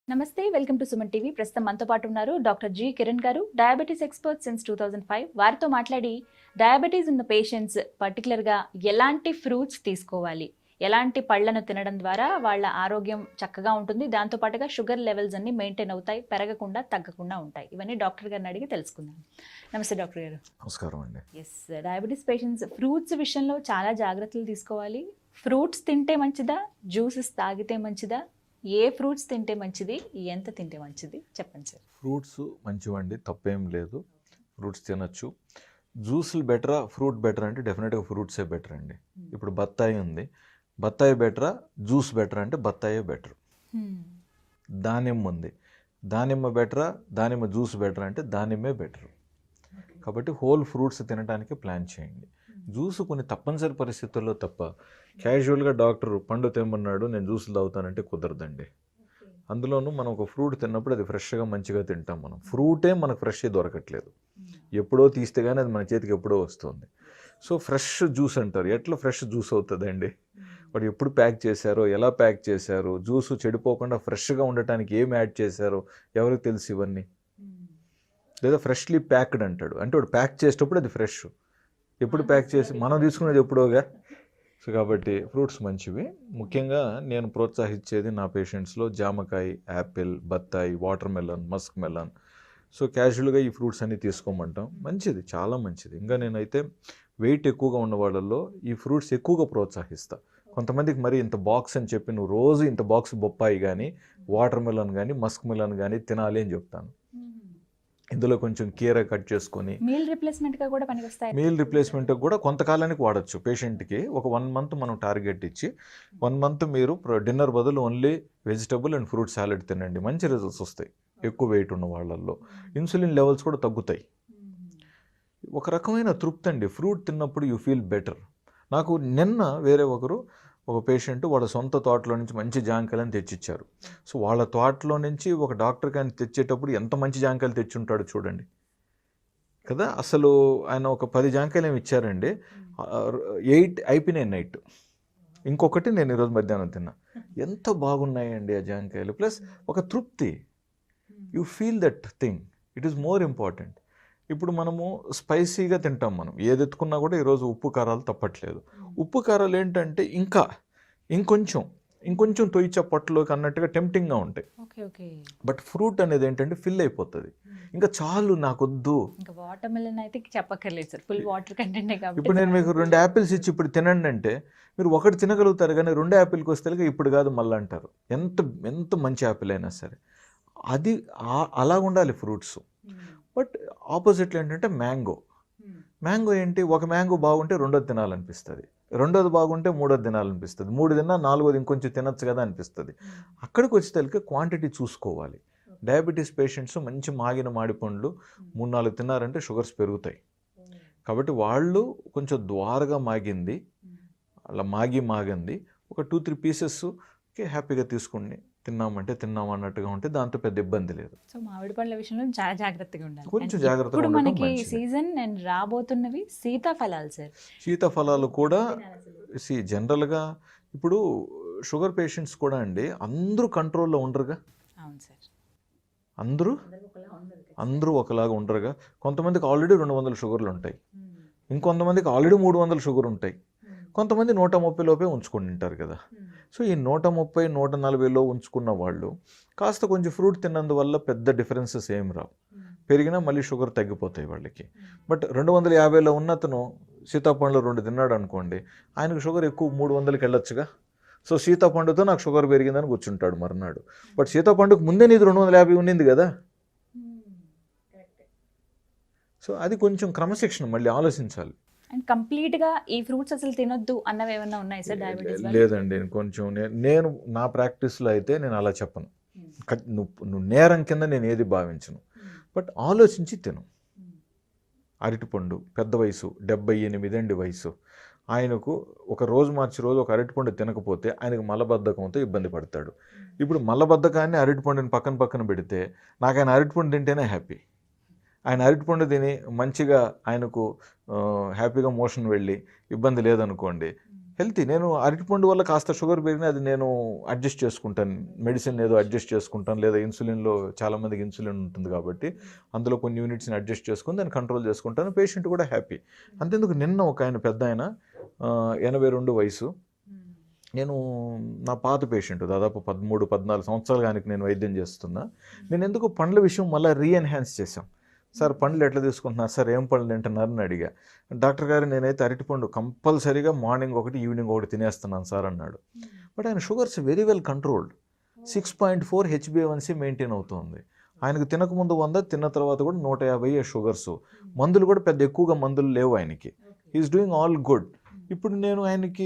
నమస్తే, welcome to Suman TV. ప్రస్తుతం మనతో పాటు ఉన్నారు డాక్టర్ జి కిరణ్ గారు, డయాబెటీస్ ఎక్స్పర్ట్ సిన్స్ 2005. వారితో మాట్లాడి డయాబెటీస్ ఉన్న పేషెంట్స్ పర్టికులర్గా ఎలాంటి ఫ్రూట్స్ తీసుకోవాలి, ఎలాంటి పళ్ళను తినడం ద్వారా వాళ్ళ ఆరోగ్యం చక్కగా ఉంటుంది, దాంతోపాటుగా షుగర్ లెవెల్స్ అన్ని మెయింటైన్ అవుతాయి, పెరగకుండా తగ్గకుండా ఉంటాయి. ఇవన్నీ డాక్టర్ గారిని అడిగి తెలుసుకుందాం. నమస్తే డాక్టర్ గారు. నమస్కారం అండి. ఎస్, డయాబెటీస్ పేషెంట్స్ ఫ్రూట్స్ విషయంలో చాలా జాగ్రత్తలు తీసుకోవాలి. ఫ్రూట్స్ తింటే మంచిదా, జ్యూసెస్ తాగితే మంచిదా, ఏ ఫ్రూట్స్ తింటే మంచిది, ఎంత తింటే మంచిది చెప్పండి సార్. ఫ్రూట్స్ మంచివండి, తప్పేం లేదు, ఫ్రూట్స్ తినచ్చు. జ్యూసులు బెటరా, ఫ్రూట్ బెటర్ అంటే డెఫినెట్గా ఫ్రూట్సే బెటర్ అండి. ఇప్పుడు బత్తాయి ఉంది, బత్తాయి బెటరా, జ్యూస్ బెటర్ అంటే బత్తాయే బెటర్. దానిమ్మ ఉంది, దానిమ్మ బెటరా, దానిమ్మ జ్యూస్ బెటర్ అంటే దానిమ్మే బెటర్. కాబట్టి హోల్ ఫ్రూట్స్ తినడానికి ప్లాన్ చేయండి. జ్యూస్ కొన్ని తప్పనిసరి పరిస్థితుల్లో తప్ప క్యాజువల్గా డాక్టర్ పండు తెమ్మన్నాడు నేను జ్యూసులు తాగుతానంటే కుదరదండి. అందులోనూ మనం ఒక ఫ్రూట్ తిన్నప్పుడు అది ఫ్రెష్గా మంచిగా తింటాం. మనం ఫ్రూటే మనకు ఫ్రెష్ దొరకట్లేదు, ఎప్పుడో తీస్తే కానీ అది మన చేతికి ఎప్పుడో వస్తుంది. సో ఫ్రెష్ జ్యూస్ అంటారు, ఎట్లా ఫ్రెష్ జ్యూస్ అవుతుందండి? వాడు ఎప్పుడు ప్యాక్ చేశారో, ఎలా ప్యాక్ చేశారో, జ్యూస్ చెడిపోకుండా ఫ్రెష్గా ఉండటానికి ఏం యాడ్ చేశారో ఎవరికి తెలుసు ఇవన్నీ? లేదా ఫ్రెష్లీ ప్యాక్డ్ అంటాడు, అంటే వాడు ప్యాక్ చేసేటప్పుడు అది ఫ్రెష్, ఎప్పుడు ప్యాక్ చేసి మనం తీసుకునేది ఎప్పుడోగా. సో కాబట్టి ఫ్రూట్స్ మంచివి. ముఖ్యంగా నేను ప్రోత్సహించేది నా పేషెంట్స్లో జామకాయ, యాపిల్, బత్తాయి, water melon, Musk melon. So క్యాజువల్గా ఈ ఫ్రూట్స్ అన్నీ తీసుకోమంటాం, మంచిది, చాలా మంచిది. ఇంకా నేనైతే వెయిట్ ఎక్కువగా ఉన్న వాళ్ళల్లో ఈ ఫ్రూట్స్ ఎక్కువగా ప్రోత్సహిస్తా. కొంతమందికి మరి ఇంత బాక్స్ అని చెప్పి నువ్వు రోజు ఇంత బాక్స్ బొప్పాయి కానీ, వాటర్ మెలన్ కానీ, మస్క్ మెలన్ కానీ తినాలి అని చెప్తాను. ఇందులో కొంచెం కీర కట్ చేసుకొని మీల్ రిప్లేస్మెంట్గా కూడా పనికొస్తాయి. మీల్ రిప్లేస్మెంట్ కూడా కొంతకాలానికి వాడచ్చు. పేషెంట్కి ఒక 1 మంత్ మనం టార్గెట్ ఇచ్చి 1 మంత్ మీరు డిన్నర్ బదులు only vegetable and fruit salad తినండి, మంచి రిజల్ట్స్ వస్తాయి. ఎక్కువ వెయిట్ ఉన్న వాళ్ళల్లో ఇన్సులిన్ లెవెల్స్ కూడా తగ్గుతాయి. ఒక రకమైన తృప్తి అండి, ఫ్రూట్ తిన్నప్పుడు యూ ఫీల్ బెటర్. నాకు నిన్న వేరే ఒక పేషెంట్ వాళ్ళ సొంత తోటలో నుంచి మంచి జాంకాయలని తెచ్చిచ్చారు. సో వాళ్ళ తోటలో నుంచి ఒక డాక్టర్ కానీ తెచ్చేటప్పుడు ఎంత మంచి జాంకాయలు తెచ్చుంటాడో చూడండి కదా. అసలు ఆయన ఒక 10 జాంకాయలు ఏమి ఇచ్చారండి, 8 అయిపోయినాయి నైట్. ఇంకొకటి నేను ఈరోజు మధ్యాహ్నం తిన్నా. ఎంత బాగున్నాయండి ఆ జాంకాయలు, ప్లస్ ఒక తృప్తి. You feel that thing, it is more important. ఇప్పుడు మనము స్పైసీగా తింటాం, మనం ఏది ఎత్తుకున్నా కూడా ఈరోజు ఉప్పు కారాలు తప్పట్లేదు. ఉప్పు కారాలు ఏంటంటే ఇంకొంచెం తొయ్యి చప్పట్లోకి అన్నట్టుగా టెంప్టింగ్గా ఉంటాయి. బట్ ఫ్రూట్ అనేది ఏంటంటే ఫిల్ అయిపోతుంది, ఇంకా చాలు నాకొద్దు. వాటర్ మెలన్ అయితే చెప్పక్కర్లేదు సార్, ఫుల్ వాటర్ కంటెంట్. ఇప్పుడు నేను మీకు 2 యాపిల్స్ ఇచ్చి ఇప్పుడు తినండి అంటే మీరు ఒకటి తినగలుగుతారు, కానీ 2 యాపిల్కి వస్తే ఇప్పుడు కాదు మళ్ళీ అంటారు, ఎంత మంచి యాపిల్ అయినా సరే. అది అలా ఉండాలి ఫ్రూట్స్. బట్ ఆపోజిట్లో ఏంటంటే మ్యాంగో ఏంటి, ఒక మ్యాంగో బాగుంటే రెండోది తినాలనిపిస్తుంది, రెండోది బాగుంటే మూడోది తినాలనిపిస్తుంది, 3 తిన్నా 4వది ఇంకొంచెం తినచ్చు కదా అనిపిస్తుంది. అక్కడికి వచ్చేసరికి క్వాంటిటీ చూసుకోవాలి. డయాబెటీస్ పేషెంట్స్ మంచి మాగిన మాడి పండ్లు 3-4 తిన్నారంటే షుగర్స్ పెరుగుతాయి. కాబట్టి వాళ్ళు కొంచెం ద్వారగా మాగింది, అలా మాగంది ఒక 2-3 పీసెస్కి హ్యాపీగా తీసుకుని తిన్నామంటే తిన్నాం అన్నట్టుగా ఉంటే దాంతో పెద్ద ఇబ్బంది లేదు. సో మామిడి పండ్ల విషయంలో చాలా జాగ్రత్తగా ఉండాలి, కొంచెం జాగ్రత్తగా. ఇప్పుడు మనకి సీజన్ అండ్ రాబోతున్నవి సీతాఫలాలు సార్. సీతాఫలాలు కూడా జనరల్గా ఇప్పుడు షుగర్ పేషెంట్స్ కూడా అండి అందరూ కంట్రోల్లో ఉండరుగా. అవును సార్, అందరూ ఒకలాగా ఉండరుగా. కొంతమందికి ఆల్రెడీ 200 షుగర్లు ఉంటాయి, ఇంకొంతమందికి ఆల్రెడీ 300 షుగర్ ఉంటాయి, కొంతమంది 130 లోపే ఉంచుకొని ఉంటారు కదా. సో ఈ 130-140లో ఉంచుకున్న వాళ్ళు కాస్త కొంచెం ఫ్రూట్ తిన్నందువల్ల పెద్ద డిఫరెన్సెస్ ఏం రావు, పెరిగినా మళ్ళీ షుగర్ తగ్గిపోతాయి వాళ్ళకి. బట్ 250లో ఉన్నతను సీతాపండ్లు 2 తిన్నాడు అనుకోండి, ఆయనకు షుగర్ ఎక్కువ 300కి వెళ్ళొచ్చుగా. సో సీతాపండుతో నాకు షుగర్ పెరిగిందని కూర్చుంటాడు మర్నాడు. బట్ సీతాపండుకు ముందే నీది 250 ఉండింది కదా. సో అది కొంచెం క్రమశిక్షణ మళ్ళీ ఆలోచించాలి. అండ్ కంప్లీట్గా ఈ ఫ్రూట్స్ అసలు తినొద్దు అన్నవి ఏమన్నా ఉన్నాయి సార్ డయాబెటీస్? లేదండి, కొంచెం నేను నా ప్రాక్టీస్లో అయితే నేను అలా చెప్పను, నువ్వు నేరం కింద నేను ఏది భావించను. బట్ ఆలోచించి తిను. అరటిపండు పెద్ద వయసు 78 వయసు, ఆయనకు ఒక రోజు మార్చి రోజు ఒక అరటిపండు తినకపోతే ఆయనకు మలబద్ధకంతో ఇబ్బంది పడతాడు. ఇప్పుడు మలబద్ధకాన్ని అరటిపండుని పక్కన పెడితే నాకు ఆయన అరటిపండు తింటేనే హ్యాపీ. ఆయన అరటిపండు తిని మంచిగా ఆయనకు హ్యాపీగా మోషన్ వెళ్ళి ఇబ్బంది లేదనుకోండి, హెల్తీ. నేను అరటిపండు వల్ల కాస్త షుగర్ పెరిగినా అది నేను అడ్జస్ట్ చేసుకుంటాను. మెడిసిన్ ఏదో అడ్జస్ట్ చేసుకుంటాను, లేదా ఇన్సులిన్లో చాలామందికి ఇన్సులిన్ ఉంటుంది కాబట్టి అందులో కొన్ని యూనిట్స్ని అడ్జస్ట్ చేసుకుని దాన్ని కంట్రోల్ చేసుకుంటాను. పేషెంట్ కూడా హ్యాపీ. అంతేందుకు నిన్న ఒక ఆయన పెద్ద ఆయన 82 వయసు, నేను నా పాత పేషెంట్ దాదాపు 13-14 సంవత్సరాలుగా ఆయనకి నేను వైద్యం చేస్తున్నా. నేను ఎందుకు పండ్ల విషయం మళ్ళీ రీఎన్హాన్స్ చేశాం. సార్ పండ్లు ఎట్లా తీసుకుంటున్నారు సార్, ఏం పండ్లు తింటున్నారని అడిగా. డాక్టర్ గారు నేనైతే అరటిపండు కంపల్సరీగా మార్నింగ్ ఒకటి ఈవినింగ్ ఒకటి తినేస్తున్నాను సార్ అన్నాడు. బట్ ఆయన sugars very well controlled. 6.4 HbA1c maintain అవుతుంది. ఆయనకు తినకముందు 100, తిన్న తర్వాత కూడా 150 షుగర్స్. మందులు కూడా పెద్ద ఎక్కువగా మందులు లేవు ఆయనకి. He is doing all good. ఇప్పుడు నేను ఆయనకి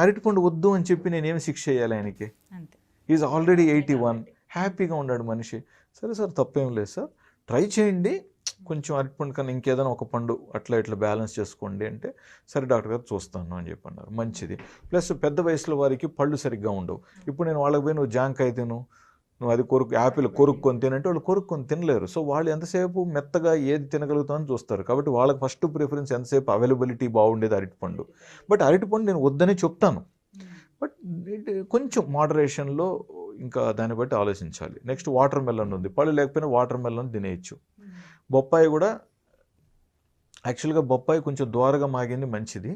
అరటిపండు వద్దు అని చెప్పి నేనేమి శిక్ష చేయాలి ఆయనకి? ఈజ్ ఆల్రెడీ 81, హ్యాపీగా ఉన్నాడు మనిషి. సరే సార్ తప్పేం లేదు సార్, ట్రై చేయండి, కొంచెం అరటిపండు కన్నా ఇంకేదైనా ఒక పండు అట్లా ఇట్లా బ్యాలెన్స్ చేసుకోండి అంటే, సరే డాక్టర్ గారు చూస్తాను అని చెప్పి అన్నారు. మంచిది. ప్లస్ పెద్ద వయసులో వారికి పళ్ళు సరిగ్గా ఉండవు. ఇప్పుడు నేను వాళ్ళకి పోయి నువ్వు జాంకాయ తిను, నువ్వు అది యాపిల్ కొరుక్కొని తినంటే వాళ్ళు కొరుక్కొని తినలేరు. సో వాళ్ళు ఎంతసేపు మెత్తగా ఏది తినగలుగుతామని చూస్తారు. కాబట్టి వాళ్ళకి ఫస్ట్ ప్రిఫరెన్స్ ఎంతసేపు అవైలబిలిటీ బాగుండేది అరటిపండు. బట్ అరటిపండు నేను వద్దని చెప్తాను, బట్ కొంచెం మోడరేషన్లో ఇంకా దాన్ని బట్టి ఆలోచించాలి. నెక్స్ట్ వాటర్ మెలన్ ఉంది, పళ్ళు లేకపోయినా వాటర్ మెలన్ తినేయచ్చు. బొప్పాయి కూడా యాక్చువల్గా బొప్పాయి కొంచెం దోరగా మాగింది మంచిది,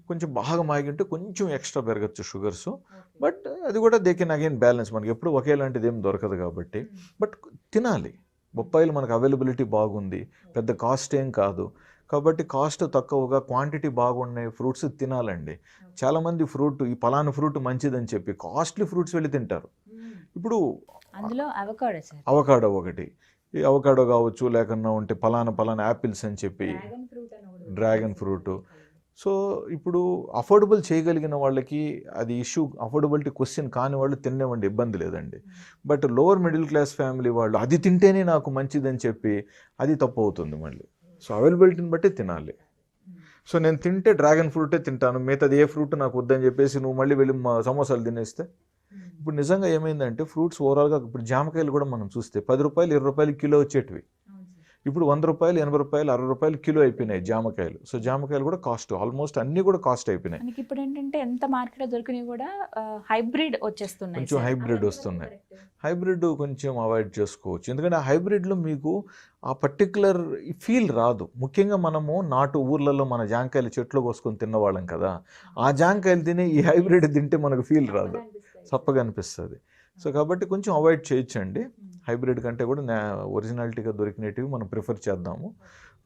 కొంచెం బాగా మాగింటే కొంచెం ఎక్స్ట్రా పెరగచ్చు షుగర్స్. బట్ అది కూడా దే కెన్ అగైన్ బ్యాలెన్స్. మనకి ఎప్పుడు ఒకేలాంటిది ఏం దొరకదు కాబట్టి, బట్ తినాలి. బొప్పాయిలు మనకు అవైలబిలిటీ బాగుంది, పెద్ద కాస్ట్ ఏం కాదు కాబట్టి కాస్ట్ తక్కువగా క్వాంటిటీ బాగున్నాయి ఫ్రూట్స్ తినాలండి. చాలామంది ఫ్రూట్ ఈ పలానా ఫ్రూట్ మంచిదని చెప్పి కాస్ట్లీ ఫ్రూట్స్ వెళ్ళి తింటారు. ఇప్పుడు అందులో అవకాడో ఒకటి, ఈ అవకాడో కావచ్చు, లేకన్నా ఉంటే పలానా యాపిల్స్ అని చెప్పి డ్రాగన్ ఫ్రూట్. సో ఇప్పుడు అఫోర్డబుల్ చేయగలిగిన వాళ్ళకి అది ఇష్యూ, అఫోర్డబిలిటీ క్వశ్చన్ కాని వాళ్ళు తినేవ్వండి, ఇబ్బంది లేదండి. But lower middle class family వాళ్ళు అది తింటేనే నాకు మంచిదని చెప్పి అది తప్పు అవుతుంది మళ్ళీ. సో అవైలబిలిటీని బట్టి తినాలి. సో నేను తింటే డ్రాగన్ ఫ్రూటే తింటాను, మిగతాది ఏ ఫ్రూట్ నాకు వద్దని చెప్పేసి నువ్వు మళ్ళీ వెళ్ళి సమోసాలు తినేస్తే, ఇప్పుడు నిజంగా ఏమైందంటే ఫ్రూట్స్ ఓవరాల్గా ఇప్పుడు జామకాయలు కూడా మనం చూస్తే 10 రూపాయలు 20 రూపాయలు కిలో వచ్చేటివి, ఇప్పుడు 100 రూపాయలు 80 రూపాయలు 60 రూపాయలు కిలో అయిపోయినాయి జామకాయలు. సో జామకాయలు కూడా కాస్ట్, ఆల్మోస్ట్ అన్నీ కూడా కాస్ట్ అయిపోయినాయి. ఇప్పుడు ఏంటంటే ఎంత మార్కెట్లో దొరికినాయి కూడా హైబ్రిడ్ వచ్చేస్తున్నాయి, కొంచెం హైబ్రిడ్ వస్తున్నాయి. హైబ్రిడ్ కొంచెం అవాయిడ్ చేసుకోవచ్చు, ఎందుకంటే ఆ హైబ్రిడ్లో మీకు ఆ పర్టికులర్ ఫీల్ రాదు. ముఖ్యంగా మనము నాటు ఊర్లలో మన జాంకాయలు చెట్లు కోసుకొని తిన్నవాళ్ళం కదా, ఆ జాంకాయలు తిని ఈ హైబ్రిడ్ తింటే మనకు ఫీల్ రాదు, చప్పగా అనిపిస్తుంది. సో కాబట్టి కొంచెం అవాయిడ్ చేయొచ్చండి. హైబ్రిడ్ కంటే కూడా ఒరిజినాలిటీగా దొరికినవి మనం ప్రిఫర్ చేద్దాము.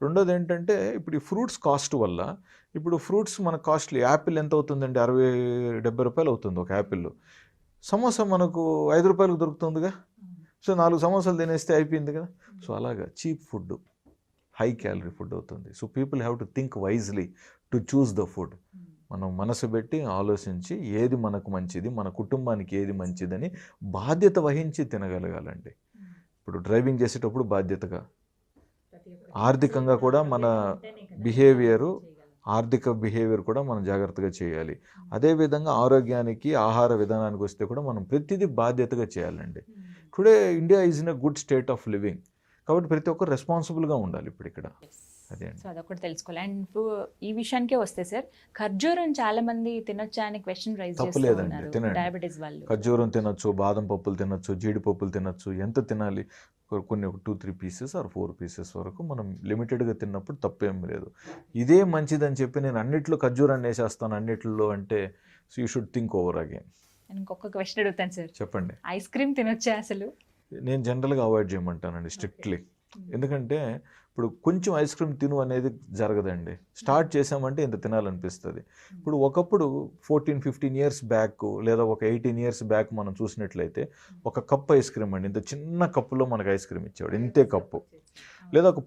రెండోది ఏంటంటే ఇప్పుడు ఈ ఫ్రూట్స్ కాస్ట్ వల్ల, ఇప్పుడు ఫ్రూట్స్ మన కాస్ట్లీ, యాపిల్ ఎంత అవుతుందండి, 60-70 రూపాయలు అవుతుంది ఒక యాపిల్. సమోసా మనకు 5 రూపాయలకు దొరుకుతుందిగా, సో 4 సమోసాలు తినేస్తే అయిపోయింది కదా. సో అలాగా cheap food high calorie food అవుతుంది. So people have to think wisely to choose the food. మనం మనసు పెట్టి ఆలోచించి ఏది మనకు మంచిది, మన కుటుంబానికి ఏది మంచిదని బాధ్యత వహించి తినగలగాలండి. ఇప్పుడు డ్రైవింగ్ చేసేటప్పుడు బాధ్యతగా, ఆర్థికంగా కూడా మన ఆర్థిక బిహేవియర్ కూడా మనం జాగ్రత్తగా చేయాలి. అదేవిధంగా ఆరోగ్యానికి, ఆహార విధానానికి వస్తే కూడా మనం ప్రతిదీ బాధ్యతగా చేయాలండి. Today India is in a good state of living, కాబట్టి ప్రతి ఒక్కరు రెస్పాన్సిబుల్గా ఉండాలి ఇప్పుడు ఇక్కడ. సో అదొకటి తెలుసుకోవాలి. అండ్ ఈ విషయానికే వస్తే సార్, ఖర్జూరం చాలా మంది తినొచ్చా అని క్వశ్చన్ రైజ్ చేస్తున్నారు డయాబెటీస్ వాళ్ళు. ఖర్జూరం తినొచ్చు, బాదం పప్పులు తినొచ్చు, జీడిపప్పులు తినొచ్చు. ఎంత తినాలి? కొన్ని 2-3 పీసెస్ ఆర్ 4 పీసెస్ వరకు మనం లిమిటెడ్గా తిన్నప్పుడు తప్పేం లేదు. ఇదే మంచిదని చెప్పి నేను అన్నిట్లో ఖర్జూరాన్ని వేసేస్తాను అన్నిట్లో అంటే, so you should think over again. ఇంకొక క్వశ్చన్ అడుగుతాను సార్, చెప్పండి. ఐస్ క్రీమ్ తినొచ్చా అసలు? నేను జనరల్గా అవాయిడ్ చేయమంటానండి స్ట్రిక్ట్లీ. ఎందుకంటే ఇప్పుడు కొంచెం ఐస్ క్రీమ్ తిను అనేది జరగదండి. స్టార్ట్ చేసామంటే ఇంత తినాలనిపిస్తుంది. ఇప్పుడు ఒకప్పుడు 14-15 ఇయర్స్ బ్యాక్ లేదా ఒక 18 ఇయర్స్ బ్యాక్ మనం చూసినట్లయితే ఒక కప్ ఐస్ క్రీమ్ అండి, ఇంత చిన్న కప్పులో మనకు ఐస్ క్రీమ్ ఇచ్చేవాడు, ఇంతే కప్పు. లేదా ఒక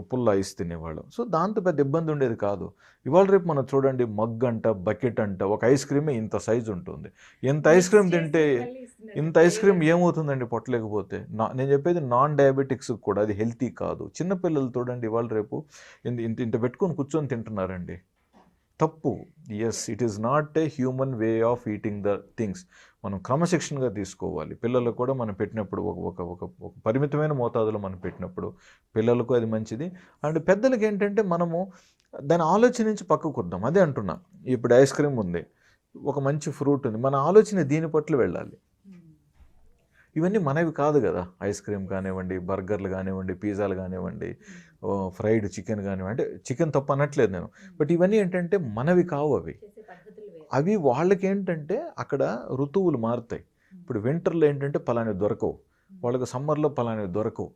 పుల్ల ఐస్ తినేవాళ్ళం. సో దాంతో పెద్ద ఇబ్బంది ఉండేది కాదు. ఇవాళ రేపు మనం చూడండి, మగ్ అంట, బకెట్ అంట, ఒక ఐస్ క్రీమే ఇంత సైజు ఉంటుంది. ఇంత ఐస్ క్రీమ్ తింటే ఇంత ఐస్ క్రీమ్ ఏమవుతుందండి పొట్టలేకపోతే? నేను చెప్పేది నాన్ డయాబెటిక్స్ కూడా అది హెల్తీ కాదు. చిన్నపిల్లలు చూడండి ఇవాళ రేపు ఇంత పెట్టుకొని కూర్చొని తింటున్నారండి. తప్పు. Yes, it is not a human way of eating the things. మనం క్రమశిక్షణగా తీసుకోవాలి. పిల్లలకు కూడా మనం పెట్టినప్పుడు ఒక పరిమితమైన మోతాదులో మనం పెట్టినప్పుడు పిల్లలకు అది మంచిది. అండ్ పెద్దలకి ఏంటంటే మనము దాని ఆలోచన నుంచి పక్కకు వద్దాం. అదే అంటున్నా. ఇప్పుడు ఐస్ క్రీమ్ ఉంది, ఒక మంచి ఫ్రూట్ ఉంది, మన ఆలోచన దీని పట్ల వెళ్ళాలి. ఇవన్నీ మనవి కాదు కదా. ఐస్ క్రీమ్ కానివ్వండి, బర్గర్లు కానివ్వండి, పిజ్జాలు కానివ్వండి, ఫ్రైడ్ చికెన్ కానివ్వండి, అంటే చికెన్ తప్పు అనట్లేదు నేను, బట్ ఇవన్నీ ఏంటంటే మనవి కావు. అవి వాళ్ళకి ఏంటంటే అక్కడ ఋతువులు మారుతాయి. ఇప్పుడు వింటర్లో ఏంటంటే పలానివి దొరకవు, వాళ్ళకి సమ్మర్లో పలానివి దొరకవు.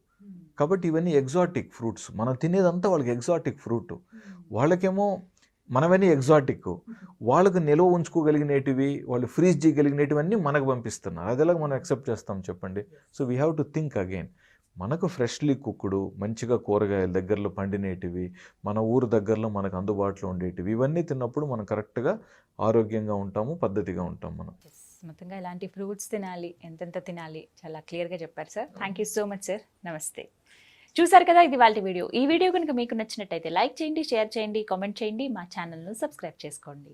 కాబట్టి ఇవన్నీ ఎగ్జాటిక్ ఫ్రూట్స్. మనం తినేదంతా వాళ్ళకి ఎగ్జాటిక్ ఫ్రూట్. వాళ్ళకేమో మనవన్నీ ఎగ్జాటిక్. వాళ్ళకు నిల్వ ఉంచుకోగలిగినటివి, వాళ్ళు ఫ్రీజ్ చేయగలిగినటివి అన్నీ మనకు పంపిస్తున్నారు. అది ఎలాగ మనం యాక్సెప్ట్ చేస్తాం చెప్పండి? So we have to think again. మనకు ఫ్రెష్లీ కుక్కుడు, మంచిగా కూరగాయలు దగ్గరలో పండినేటివి, మన ఊరు దగ్గరలో మనకు అందుబాటులో ఉండేటివి, ఇవన్నీ తిన్నప్పుడు మనం కరెక్ట్గా ఆరోగ్యంగా ఉంటాము, పద్ధతిగా ఉంటాం మనం. మొత్తంగా ఇలాంటి ఫ్రూట్స్ తినాలి, ఎంతెంత తినాలి, చాలా క్లియర్గా చెప్పారు sir. Thank you so much sir. నమస్తే. చూసారు కదా, ఇది వాళ్ళ వీడియో. ఈ వీడియో కనుక మీకు నచ్చినట్టయితే లైక్ చేయండి, షేర్ చేయండి, కామెంట్ చేయండి, మా ఛానల్ను సబ్స్క్రైబ్ చేసుకోండి.